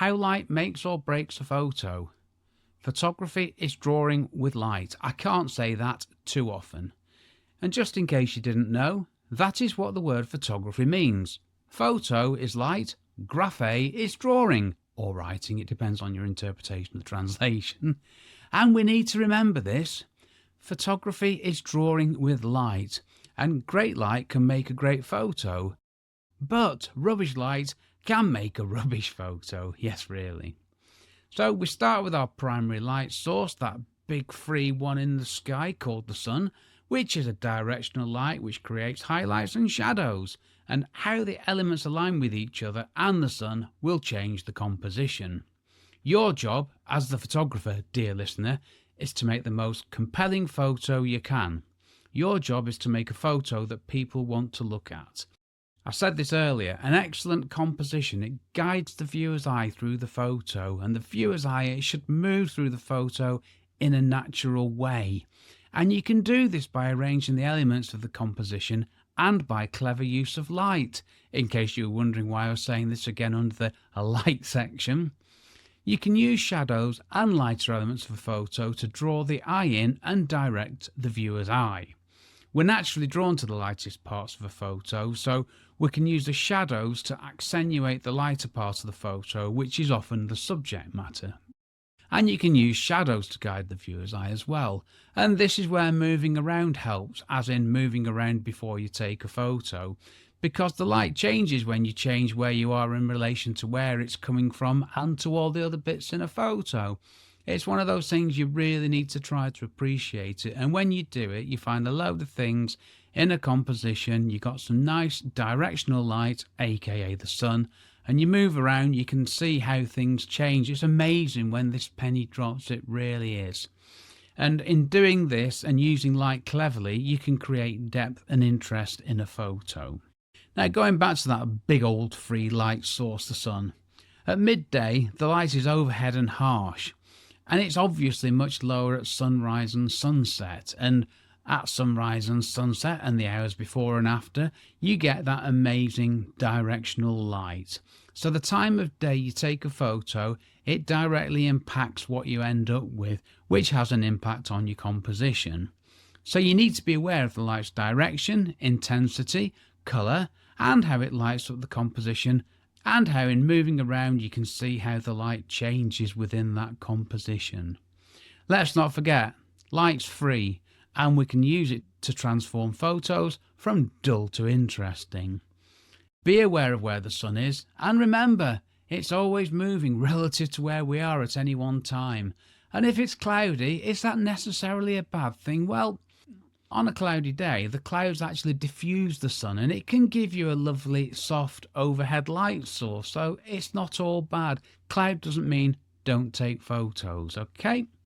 how light makes or breaks a photo. Photography is drawing with light. I can't say that too often. And just in case you didn't know, that is what the word photography means. Photo is light, graphe is drawing, or writing, it depends on your interpretation of the translation. And we need to remember this. Photography is drawing with light, and great light can make a great photo. But rubbish light can make a rubbish photo. Yes, really. So we start with our primary light source, that big free one in the sky called the sun, which is a directional light which creates highlights and shadows, and how the elements align with each other and the sun will change the composition. Your job as the photographer, dear listener, is to make the most compelling photo you can. Your job is to make a photo that people want to look at. I said this earlier, an excellent composition, it guides the viewer's eye through the photo, and the viewer's eye should move through the photo in a natural way. And you can do this by arranging the elements of the composition and by clever use of light. In case you were wondering why I was saying this again under the light section. You can use shadows and lighter elements of a photo to draw the eye in and direct the viewer's eye. We're naturally drawn to the lightest parts of a photo, so we can use the shadows to accentuate the lighter part of the photo, which is often the subject matter. And you can use shadows to guide the viewer's eye as well. And this is where moving around helps, as in moving around before you take a photo, because the light changes when you change where you are in relation to where it's coming from and to all the other bits in a photo. It's one of those things you really need to try to appreciate it, and when you do it, you find a load of things in a composition. You got some nice directional light, aka the sun, and you move around, you can see how things change. It's amazing when this penny drops, it really is. And in doing this and using light cleverly, you can create depth and interest in a photo. Now, going back to that big old free light source, the sun. At midday, the light is overhead and harsh. And it's obviously much lower at sunrise and sunset. And at sunrise and sunset and the hours before and after, you get that amazing directional light. So the time of day you take a photo, it directly impacts what you end up with, which has an impact on your composition. So you need to be aware of the light's direction, intensity, colour, and how it lights up the composition, and how in moving around you can see how the light changes within that composition. Let's not forget, light's free, and we can use it to transform photos from dull to interesting. Be aware of where the sun is, and remember, it's always moving relative to where we are at any one time. And if it's cloudy, is that necessarily a bad thing? Well, on a cloudy day, the clouds actually diffuse the sun, and it can give you a lovely soft overhead light source, so it's not all bad. Cloud doesn't mean don't take photos, okay?